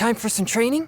Time for some training?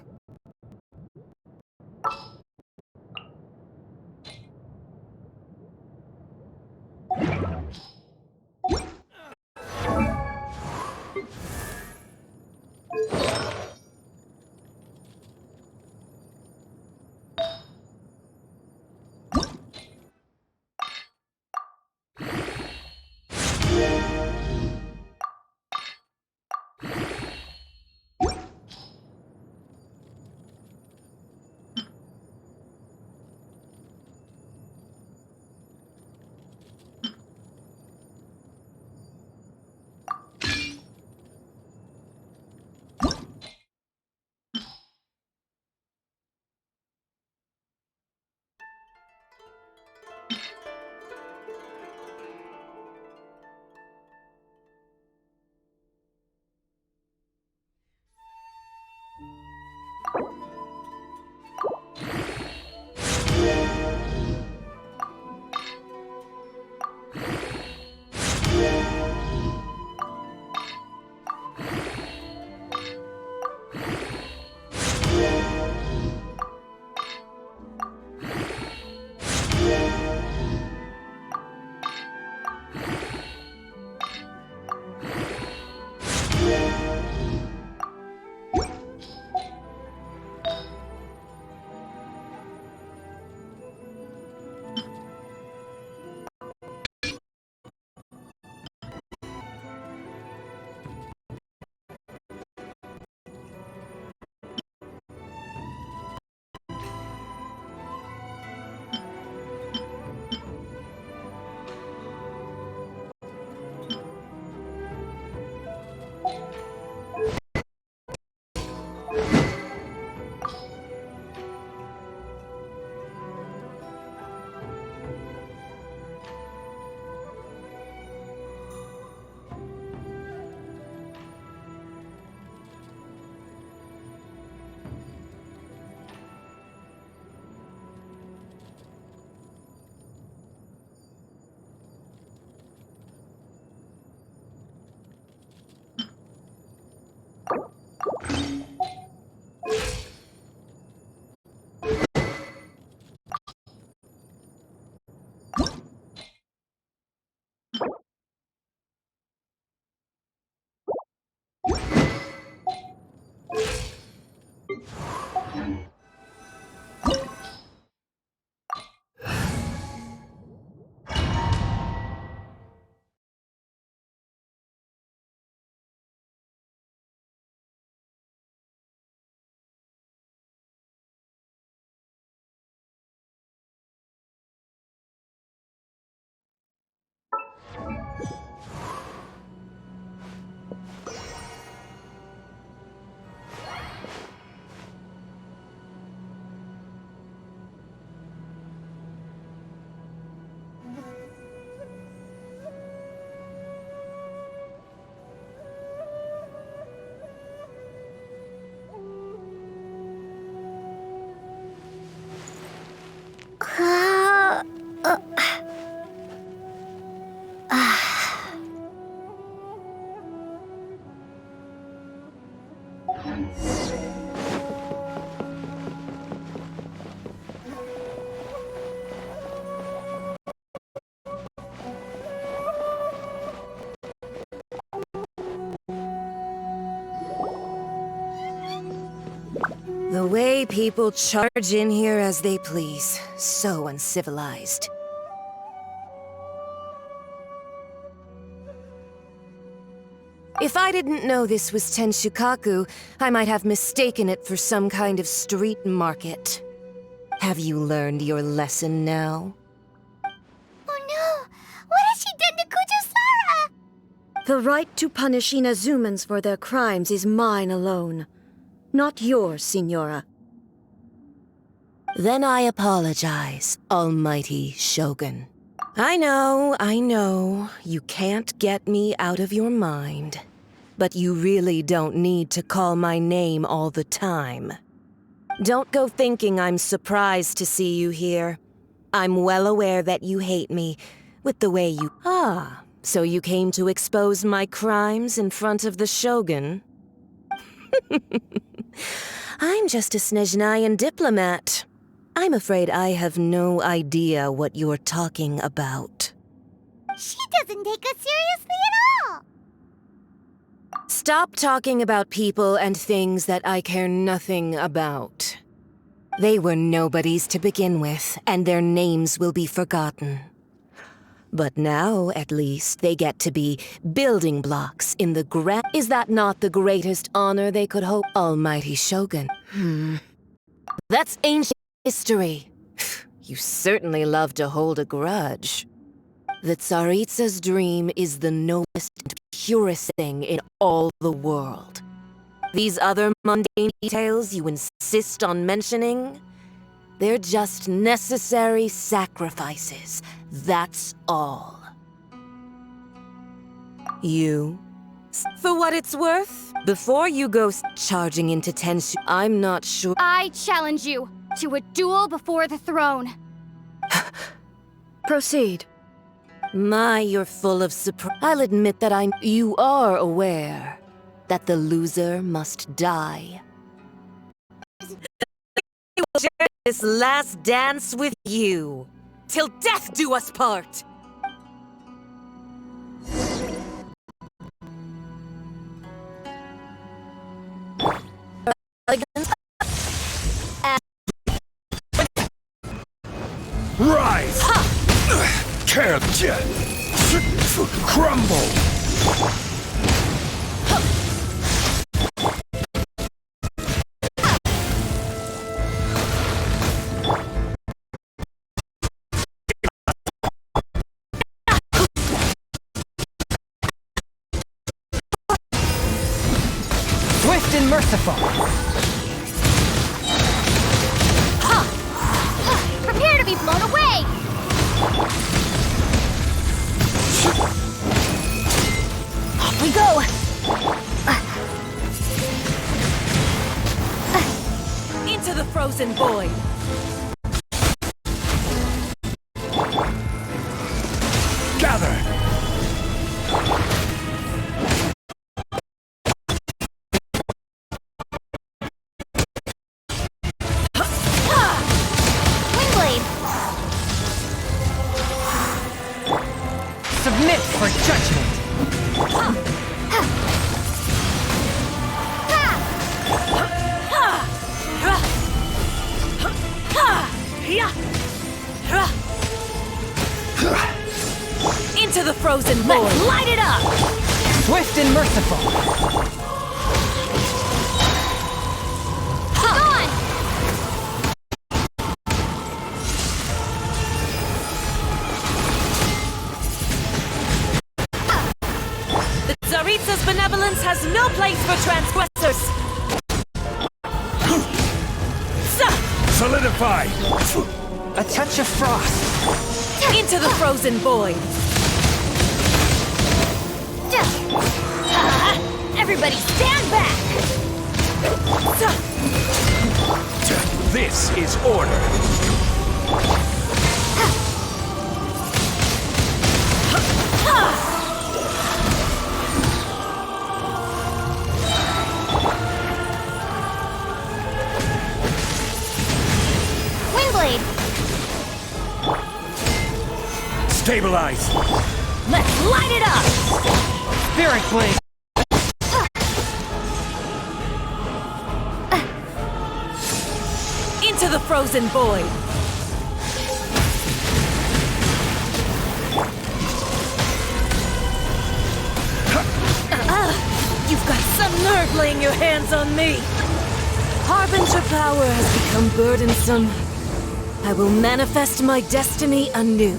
The way people charge in here as they please. So uncivilized. If I didn't know this was Tenshukaku, I might have mistaken it for some kind of street market. Have you learned your lesson now? Oh no! What has she done to Kujusara? The right to punish Inazumans for their crimes is mine alone. Not yours, Signora. Then I apologize, Almighty Shogun. I know, you can't get me out of your mind. But you really don't need to call my name all the time. Don't go thinking I'm surprised to see you here. I'm well aware that you hate me, with the way you... Ah, so you came to expose my crimes in front of the Shogun? I'm just a Snezhnayan diplomat. I'm afraid I have no idea what you're talking about. She doesn't take us seriously at all! Stop talking about people and things that I care nothing about. They were nobodies to begin with, and their names will be forgotten. But now, at least, they get to be building blocks in the grand... Is that not the greatest honor they could hope? Almighty Shogun. That's ancient history. You certainly love to hold a grudge. The Tsaritsa's dream is the noblest and purest thing in all the world. These other mundane details you insist on mentioning, they're just necessary sacrifices. That's all. You, for what it's worth, before you go charging into Tenshu, I'm not sure. I challenge you to a duel before the throne. Proceed. My, you're full of surprise. I'll admit that you are aware that the loser must die. I will share this last dance with you, till death do us part! Rise! Captain! Crumble! Swift and merciful. Prepare to be blown away! Off we go! Into the frozen void! Gather! Wingblade! Submit for judgment. Into the frozen void! Let's light it up! Swift and merciful. Gone! The Tsaritsa's benevolence has no place for transgressors! Solidify! A touch of frost. Into the frozen void! Everybody stand back! This is order! Wingblade! Stabilize! Let's light it up! Spirit blade. Into the frozen void! laying your hands on me! Harbinger power has become burdensome. I will manifest my destiny anew.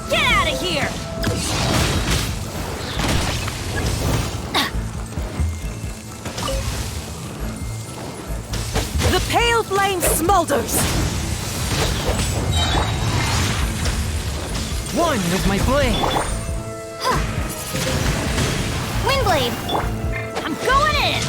Get out of here! The pale flame smolders! One with my blade. Windblade! I'm going in!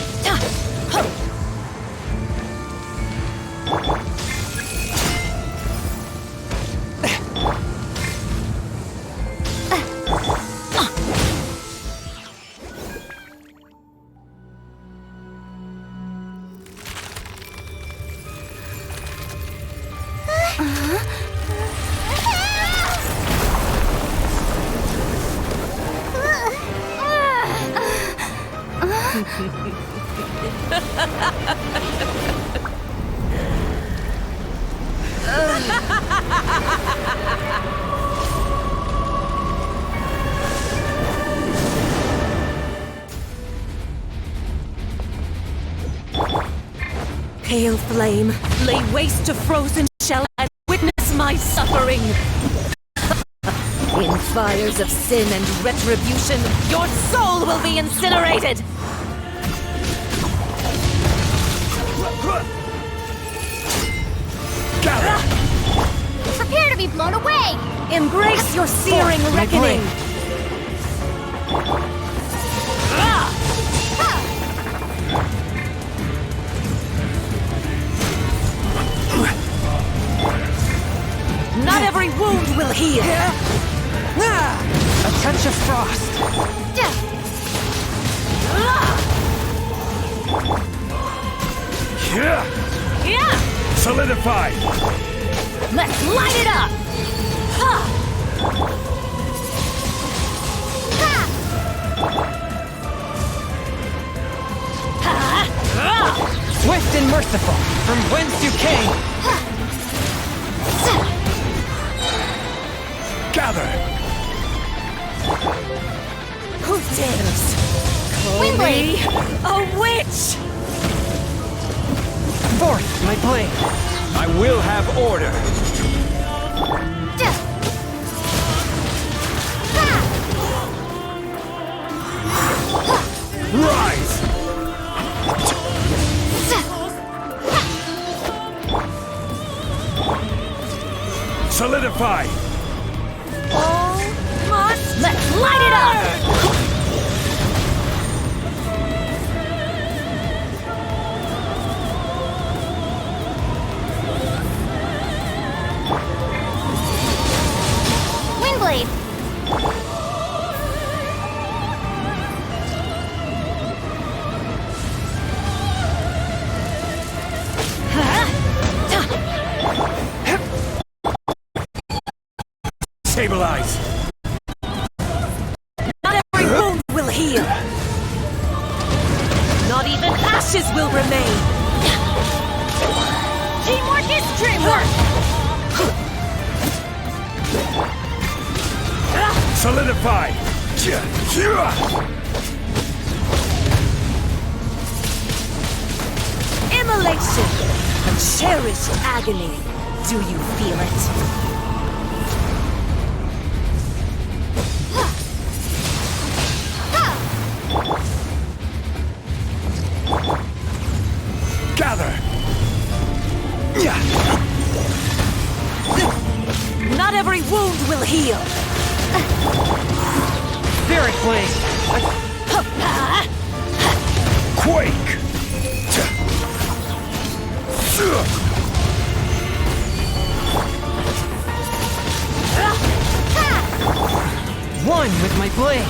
Pale flame, lay waste to frozen shell and witness my suffering! In fires of sin and retribution, your soul will be incinerated! Prepare to be blown away! Embrace your searing My reckoning! blade. Not every wound will heal! A touch of frost. Yeah. Solidify. Let's light it up! Swift and merciful, from whence you came. Gather. Who dares call me a witch? Forth, my blade. I will have order. Rise. Solidify. Let's light it up! Windblade! Stabilize. Not every wound will heal! Not even ashes will remain! Teamwork is dreamwork! Solidify. Immolation! A cherished agony. Do you feel it? Gather. Not every wound will heal! Spirit blade. Quake. One with my blade.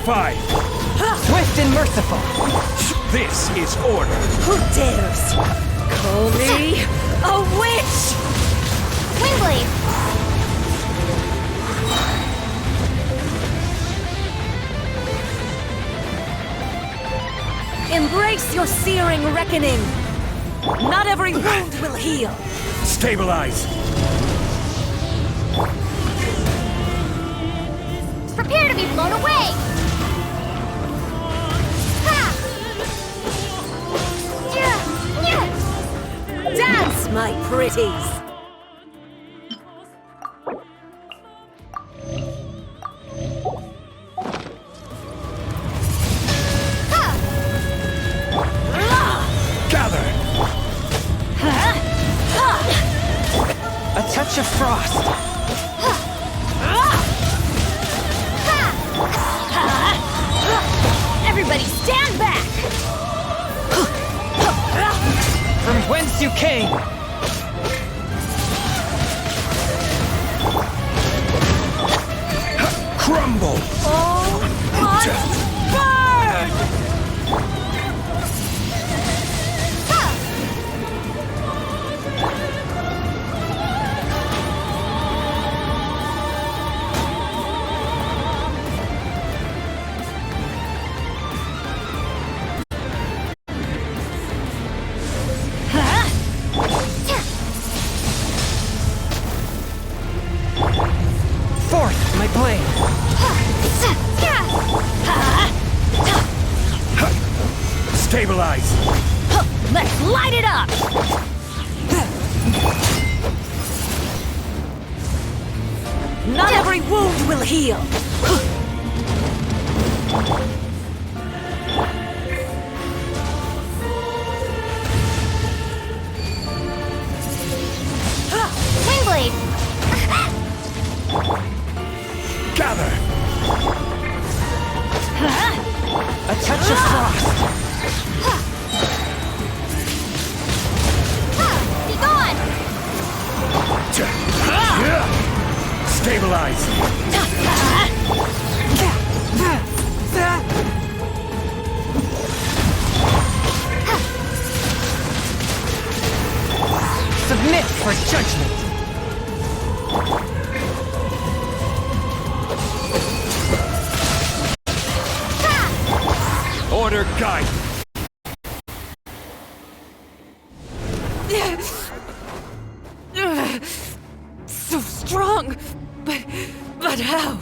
Solidify! Swift and merciful. This is order! Who dares call me a witch? Windblade! Embrace your searing reckoning. Not every wound will heal. Stabilize! Prepare to be blown away! Ha! Yeah! Yeah! Dance, my pretties. Gather! A touch of frost. Everybody stand back! From whence you came. Crumble! Forth, my blade. Stabilize! Let's light it up! Not every wound will heal. Windblade! Gather! A touch of frost. Be gone! Stabilize! Submit for judgment. Order guide! So strong, but how?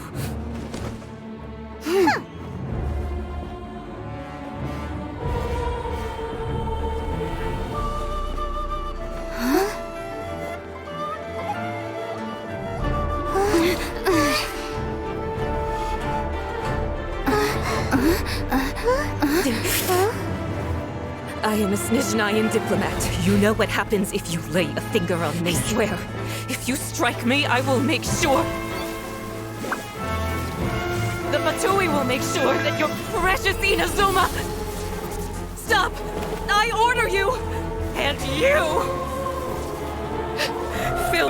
I am a Snezhnayan diplomat. You know what happens if you lay a finger on me. I swear, if you strike me, I will make sure. The Matui will make sure that your precious Inazuma. Stop! I order you! And you! Fill.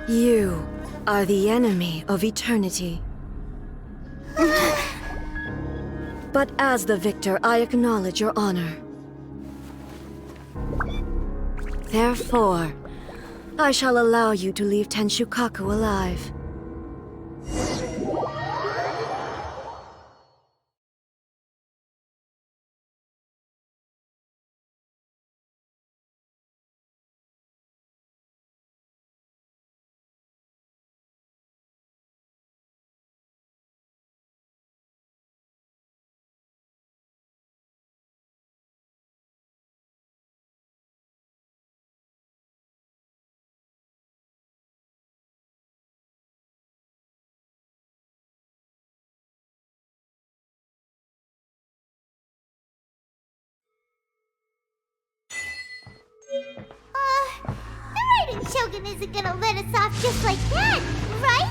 You are the enemy of eternity. But as the victor, I acknowledge your honor. Therefore, I shall allow you to leave Tenshukaku alive. The Raiden Shogun isn't gonna let us off just like that, right?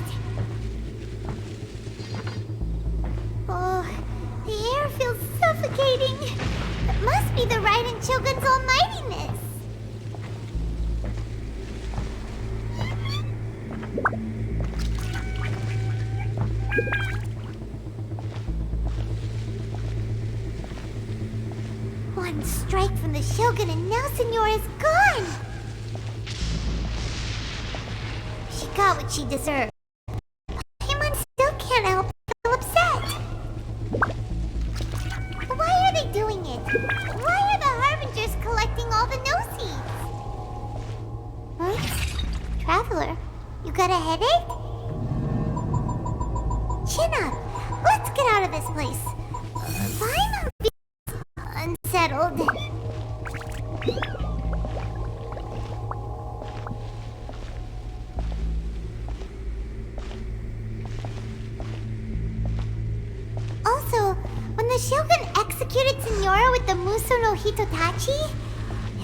intoxicating. It must be the Raiden Shogun's almightiness. One strike from the Shogun and now Senora is gone. She got what she deserved. Paimon still can't help but feel upset. Why are they doing it? Why are the Harbingers collecting all the no-seeds? Huh? Traveler, you got a headache? Chin up. Let's get out of this place. Paimon feels unsettled. Also, when the Shogun executed Senora with the Muso no Hitotachi,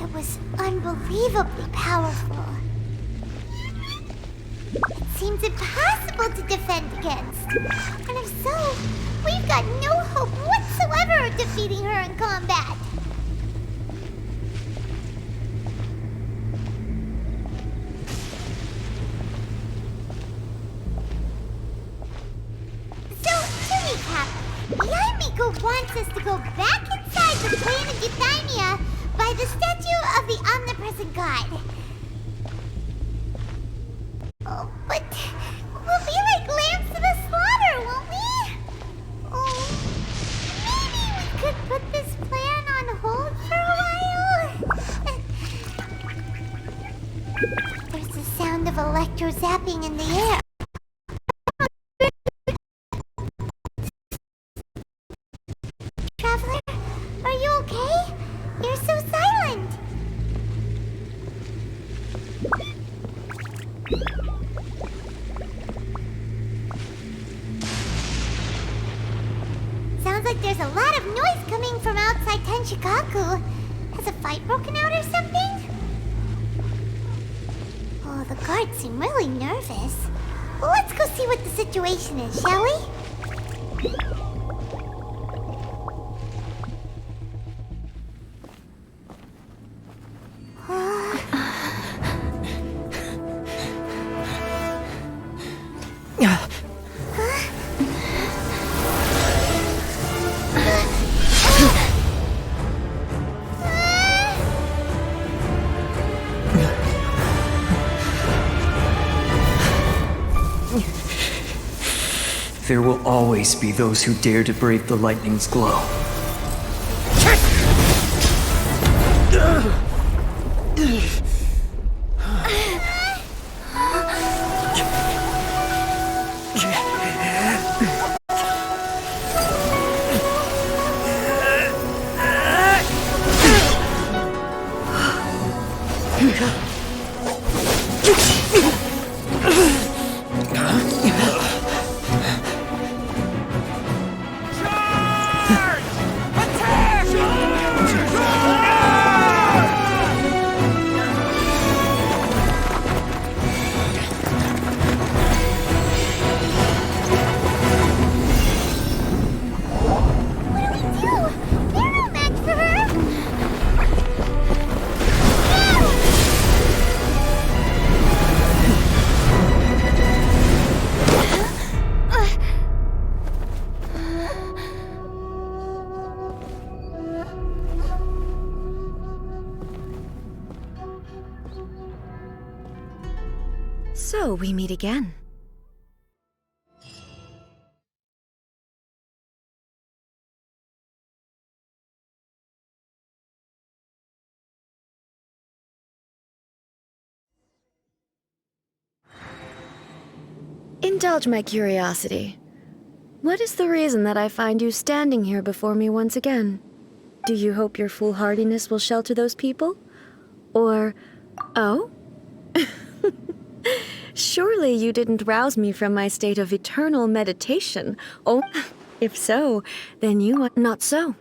it was unbelievably powerful. It seems impossible to defend against. And if so, we've got no hope whatsoever of defeating her in combat. So, to recap, Yaimiko wants us to go back inside the plane of Euthymia by the statue of the omnipresent god. Oh, but we'll be like lambs to the slaughter, won't we? Oh, maybe we could put this plan on hold for a while? There's the sound of electro-zapping in the air. Traveler, are you okay? You're so silent. Sounds like there's a lot of noise coming from outside Tenshikaku. Has a fight broken out or something? Oh, the guards seem really nervous. Well, let's go see what the situation is, shall we? There will always be those who dare to brave the lightning's glow. So we meet again. Indulge my curiosity. What is the reason that I find you standing here before me once again? Do you hope your foolhardiness will shelter those people? Or, oh? Surely you didn't rouse me from my state of eternal meditation. Oh, if so, then you are not so.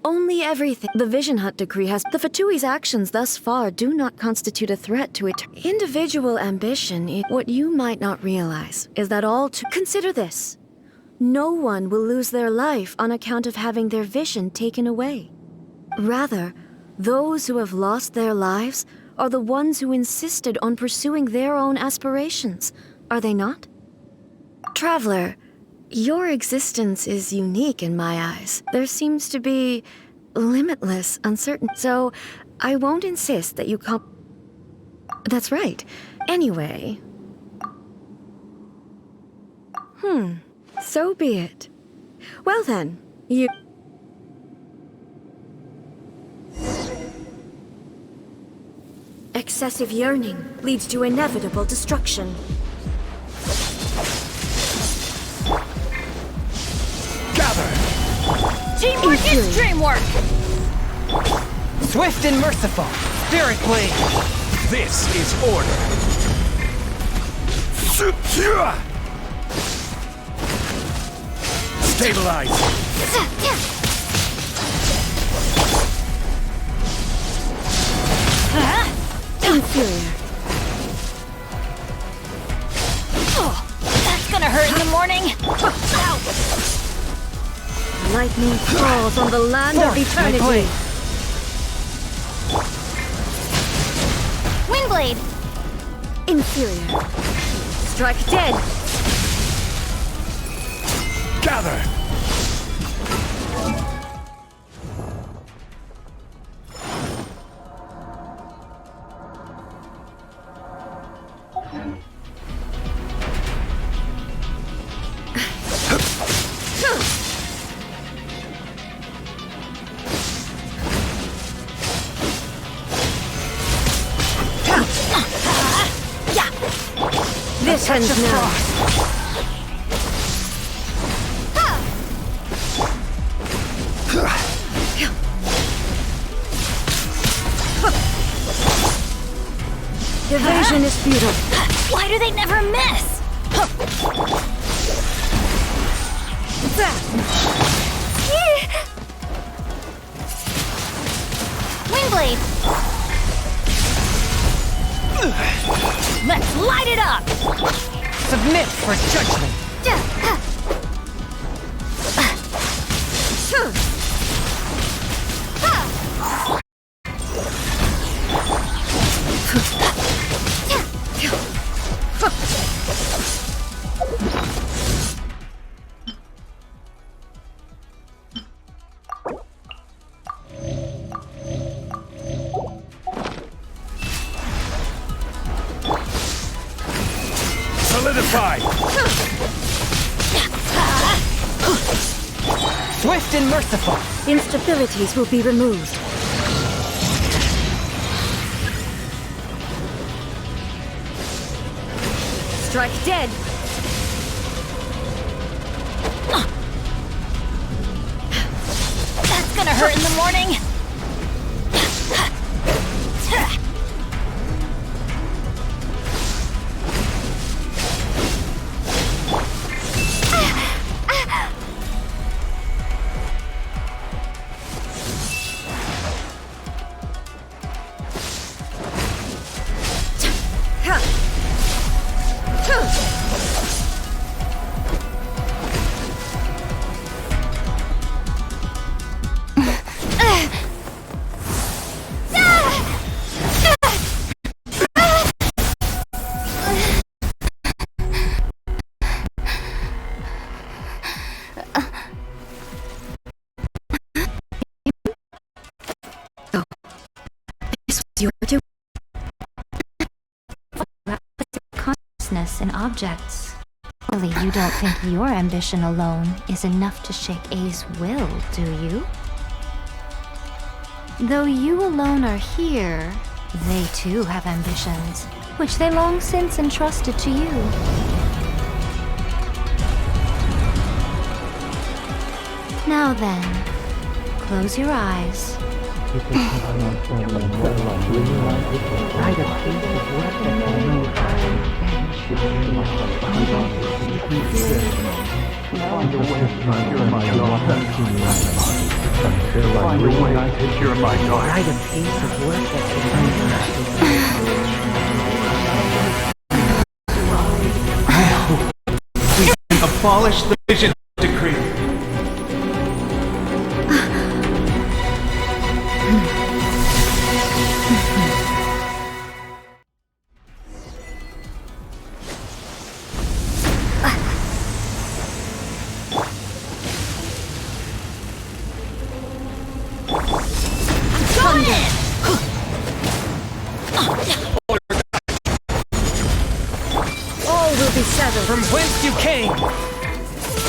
Only everything. The Vision Hut decree has. The Fatui's actions thus far do not constitute a threat to individual ambition. What you might not realize is that all to consider this. no one will lose their life on account of having their vision taken away. Rather, those who have lost their lives are the ones who insisted on pursuing their own aspirations, are they not? Traveler, your existence is unique in my eyes. There seems to be limitless uncertainty, so I won't insist that you come. That's right. Anyway. So be it. Well then, you... Excessive yearning leads to inevitable destruction. Gather! Teamwork is dreamwork! Swift and merciful, spirit blade! This is order! Stabilize! Inferior. That's gonna hurt in the morning! Ow. Lightning falls on the land of eternity. Windblade! Inferior. Strike dead. Gather! This ends now. Evasion is futile. Why do they never miss? Windblade! Let's light it up! Submit for judgment! Solidify! Swift and merciful! Instabilities will be removed. Strike dead. That's gonna hurt in the morning! Consciousness in objects. Surely you don't think your ambition alone is enough to shake A's will, do you? Though you alone are here, they too have ambitions, which they long since entrusted to you. Now then, close your eyes. Abolish the vision. All will be severed. From whence you came!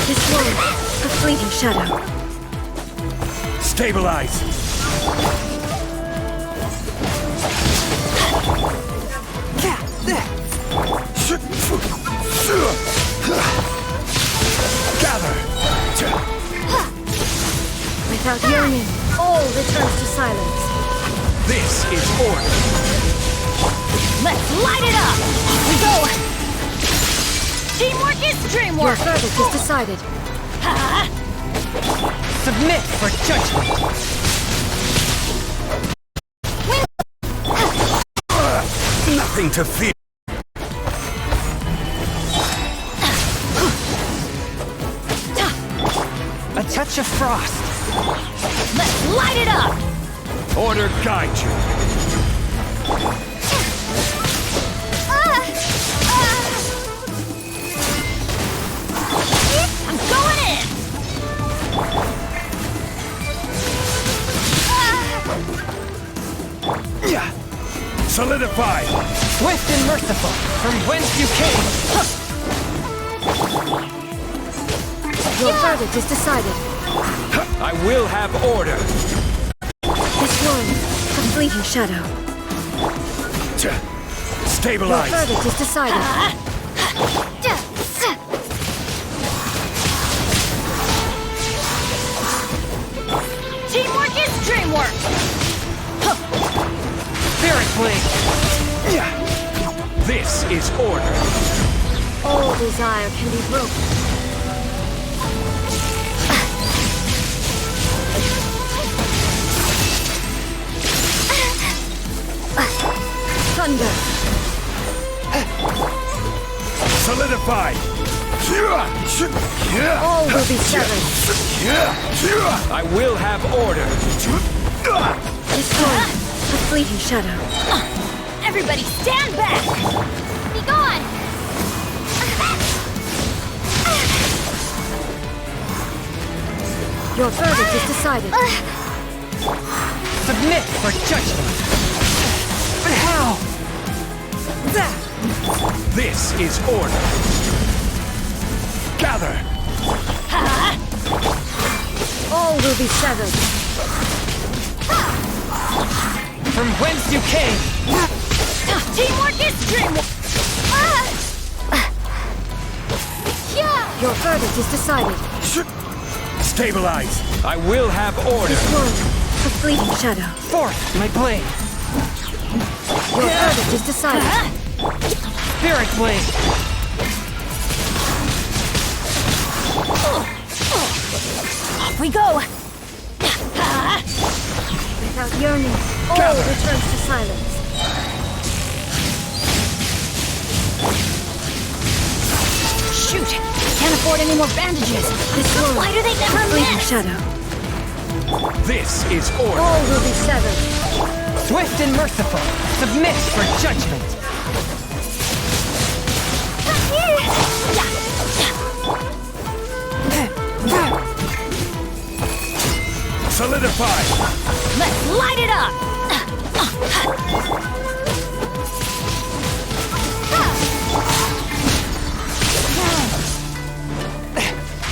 This world, a fleeting shadow. Stabilize! Gather! Without yearning, all returns to silence. This is order! Let's light it up! Off we go! Teamwork is Your dreamwork! verdict is decided. Submit for judgment! Nothing to fear! A touch of frost! Let's light it up! Order guide you! I'm going in! Solidify! Swift and merciful! From whence you came! Your verdict is decided. I will have order! This world, a fleeting shadow. Your Stabilize! verdict is decided. Teamwork is dreamwork! Spirit blade! This is order! All desire can be broken. Thunder. Solidify! All will be severed. I will have order! This world, a fleeting shadow. Everybody stand back! Be gone! Your verdict is decided. Submit for judgment! But how? This is order! Gather! All will be severed. From whence you came! Teamwork is dreamwork! Your verdict is decided. Stabilize! I will have order! This world, a fleeting shadow. Forth my blade! Your verdict is decided. Spirit blade! Off we go! Without yearning, all returns to silence. Shoot! Can't afford any more bandages! This world, Why do they never fleeting miss? shadow. This is order! All will be severed. Swift and merciful! Submit for judgment! Solidify! Let's light it up!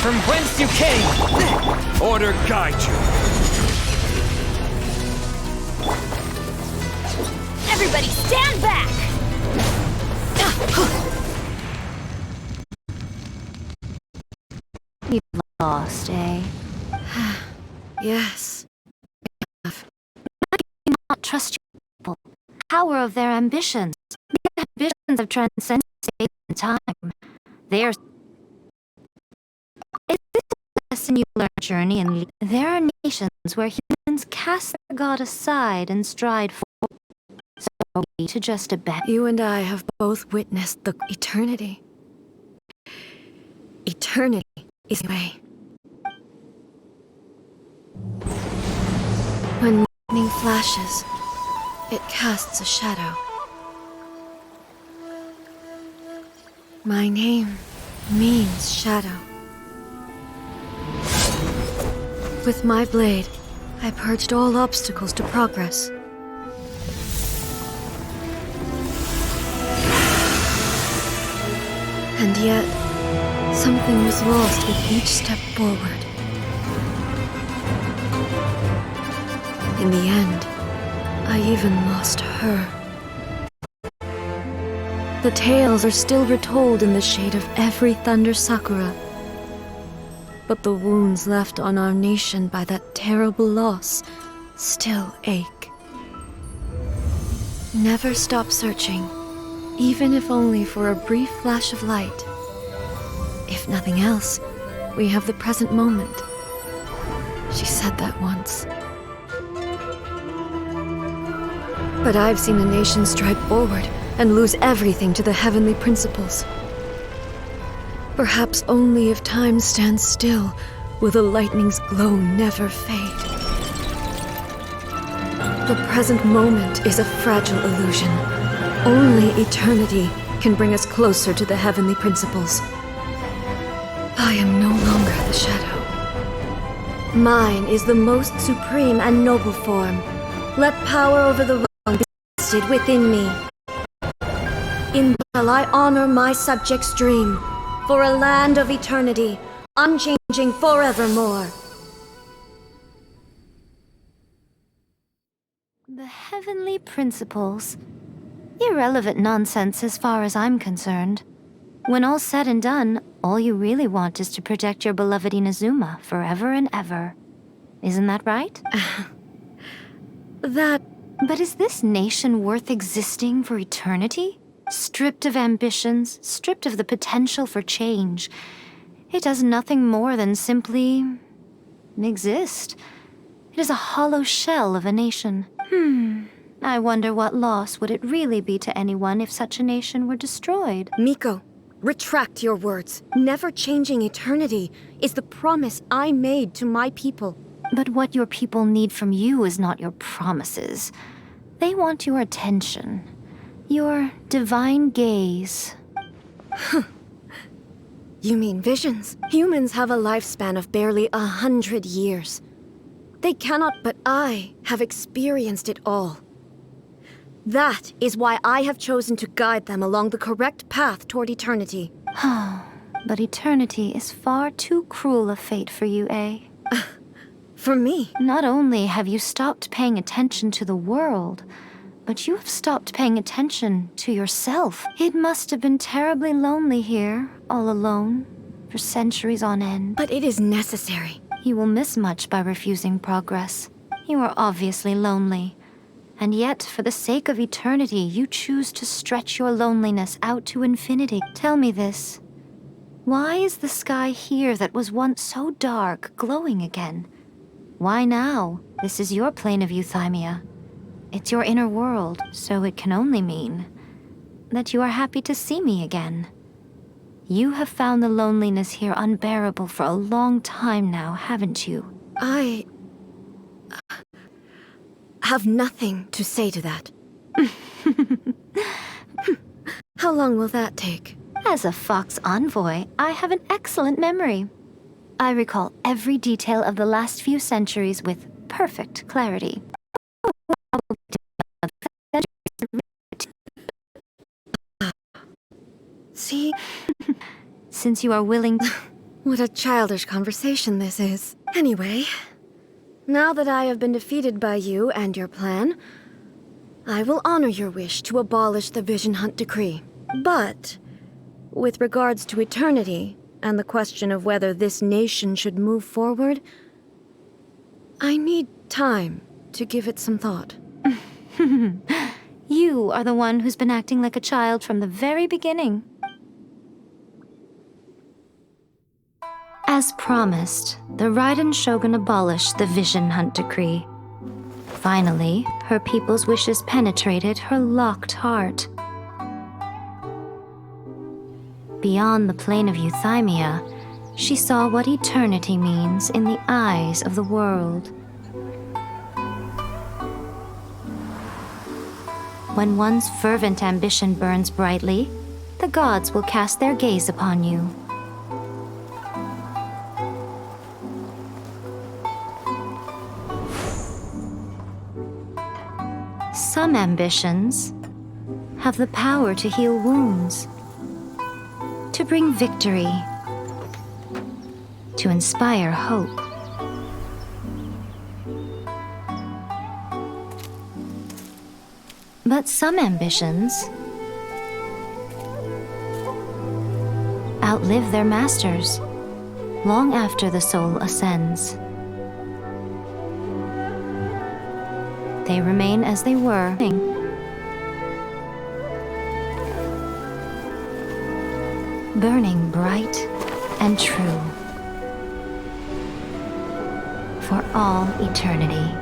From whence you came! Order guide you! Everybody stand back! You've lost, eh? Yes. Not trust your people. Power of their ambitions. Their ambitions have transcended space and time. They are. Is this a lesson you learn journey and there are nations where humans cast their god aside and stride forward. So are we to just abandon? You and I have both witnessed the eternity. Eternity is the way. When lightning flashes, it casts a shadow. My name means shadow. With my blade, I purged all obstacles to progress. And yet, something was lost with each step forward. In the end, I even lost her. The tales are still retold in the shade of every Thunder Sakura. But the wounds left on our nation by that terrible loss still ache. Never stop searching, even if only for a brief flash of light. If nothing else, we have the present moment. She said that once. But I've seen a nation stride forward and lose everything to the heavenly principles. Perhaps only if time stands still will the lightning's glow never fade. The present moment is a fragile illusion. Only eternity can bring us closer to the heavenly principles. I am no longer the shadow. Mine is the most supreme and noble form. Let power over the wrong be vested within me. In shall I honor my subjects' dream, for a land of eternity, unchanging forevermore. The heavenly principles. Irrelevant nonsense as far as I'm concerned. When all's said and done, all you really want is to protect your beloved Inazuma forever and ever. Isn't that right? But is this nation worth existing for eternity? Stripped of ambitions, stripped of the potential for change. It does nothing more than simply exist. It is a hollow shell of a nation. I wonder what loss would it really be to anyone if such a nation were destroyed. Miko, retract your words. Never changing eternity is the promise I made to my people. But what your people need from you is not your promises. They want your attention. Your divine gaze. You mean visions? Humans have a lifespan of barely 100 years. They cannot, but I have experienced it all. That is why I have chosen to guide them along the correct path toward eternity. But eternity is far too cruel a fate for you, eh? For me? Not only have you stopped paying attention to the world, but you have stopped paying attention to yourself. It must have been terribly lonely here, all alone, for centuries on end. But it is necessary. You will miss much by refusing progress. You are obviously lonely. And yet, for the sake of eternity, you choose to stretch your loneliness out to infinity. Tell me this. Why is the sky here that was once so dark glowing again? Why now? This is your plane of euthymia. It's your inner world, so it can only mean that you are happy to see me again. You have found the loneliness here unbearable for a long time now, haven't you? I have nothing to say to that. How long will that take? As a Fox envoy, I have an excellent memory. I recall every detail of the last few centuries with perfect clarity. See? Since you are willing to... What a childish conversation this is. Anyway, now that I have been defeated by you and your plan, I will honor your wish to abolish the Vision Hunt Decree. But, with regards to eternity, and the question of whether this nation should move forward, I need time to give it some thought. You are the one who's been acting like a child from the very beginning. As promised, the Raiden Shogun abolished the Vision Hunt Decree. Finally, her people's wishes penetrated her locked heart. Beyond the plane of euthymia, she saw what eternity means in the eyes of the world. When one's fervent ambition burns brightly, the gods will cast their gaze upon you. Some ambitions have the power to heal wounds. to bring victory, to inspire hope. But some ambitions outlive their masters long after the soul ascends. They remain as they were, burning bright and true for all eternity.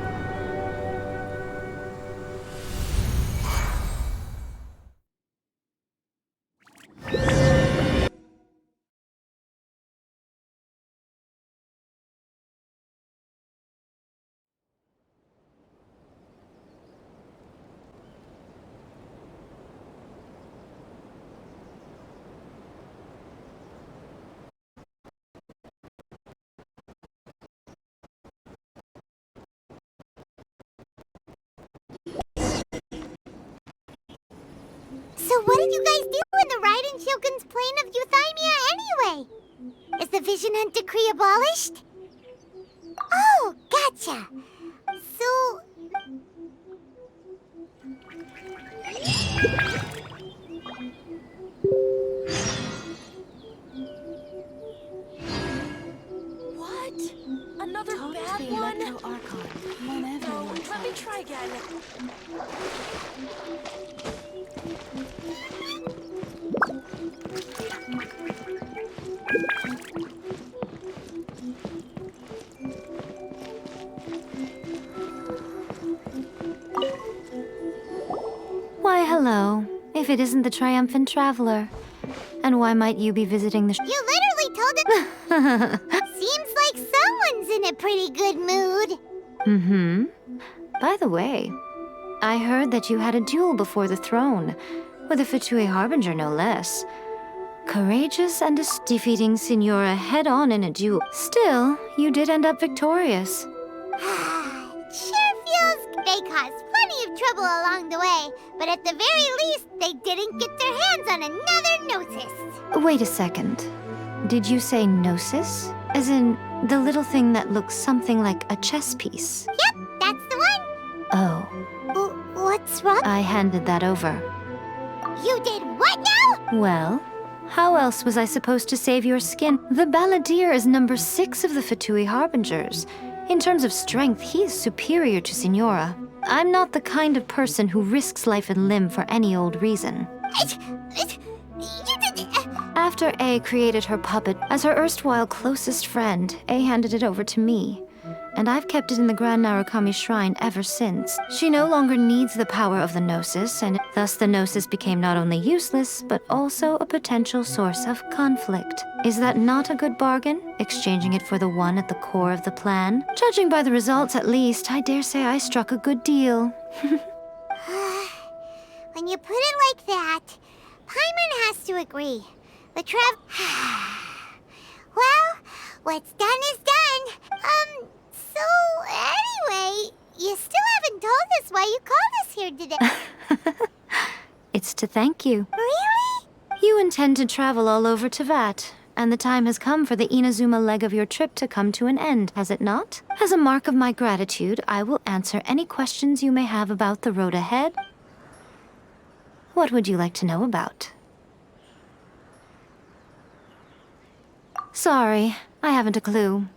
So what did you guys do in the Raiden Shogun's plane of Euthymia anyway? Is the Vision Hunt decree abolished? Oh, gotcha. So... What? Another bad one? No, let me try again. Why, hello, if it isn't the triumphant traveler. And why might you be visiting the You literally told it... Seems like someone's in a pretty good mood. Mm-hmm. By the way, I heard that you had a duel before the throne, with a Fatui Harbinger no less. Courageous and defeating Signora head-on in a duel. Still, you did end up victorious. Sure feels they caused plenty of trouble along the way, but at the very least, they didn't get their hands on another Gnosis. Wait a second. Did you say Gnosis? As in, the little thing that looks something like a chess piece? Yep, that's the one. Oh. What's wrong? I handed that over. You did what now? Well, how else was I supposed to save your skin? The Balladeer is number 6 of the Fatui Harbingers. In terms of strength, he is superior to Signora. I'm not the kind of person who risks life and limb for any old reason. You did... After A created her puppet, as her erstwhile closest friend, A handed it over to me. And I've kept it in the Grand Narukami Shrine ever since. She no longer needs the power of the Gnosis, and thus the Gnosis became not only useless, but also a potential source of conflict. Is that not a good bargain, exchanging it for the one at the core of the plan? Judging by the results, at least, I dare say I struck a good deal. When you put it like that, Paimon has to agree. The Well, what's done is done. So anyway, you still haven't told us why you called us here today. It's to thank you. Really? You intend to travel all over Teyvat, and the time has come for the Inazuma leg of your trip to come to an end, has it not? As a mark of my gratitude, I will answer any questions you may have about the road ahead. What would you like to know about? Sorry, I haven't a clue.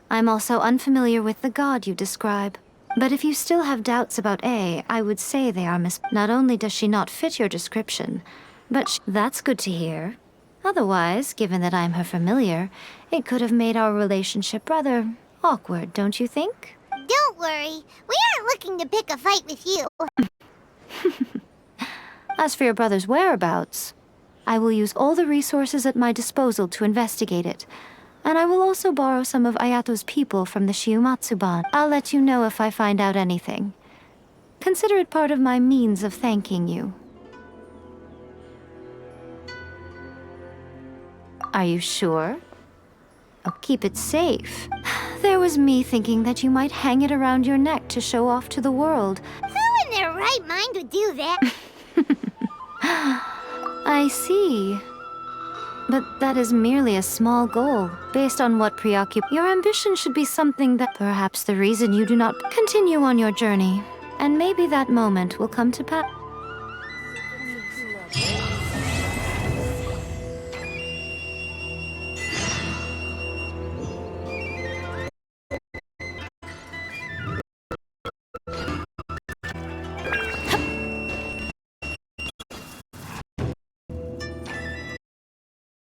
I'm also unfamiliar with the god you describe. But if you still have doubts about A, I would say they are Not only does she not fit your description, but that's good to hear. Otherwise, given that I'm her familiar, it could have made our relationship rather awkward, don't you think? Don't worry, we aren't looking to pick a fight with you. As for your brother's whereabouts, I will use all the resources at my disposal to investigate it. And I will also borrow some of Ayato's people from the Shiumatsuban. I'll let you know if I find out anything. Consider it part of my means of thanking you. Are you sure? Oh, keep it safe. There was me thinking that you might hang it around your neck to show off to the world. Who in their right mind would do that? I see. But that is merely a small goal, based on what preoccupies. Your ambition should be something that perhaps the reason you do not continue on your journey. And maybe that moment will come to pass.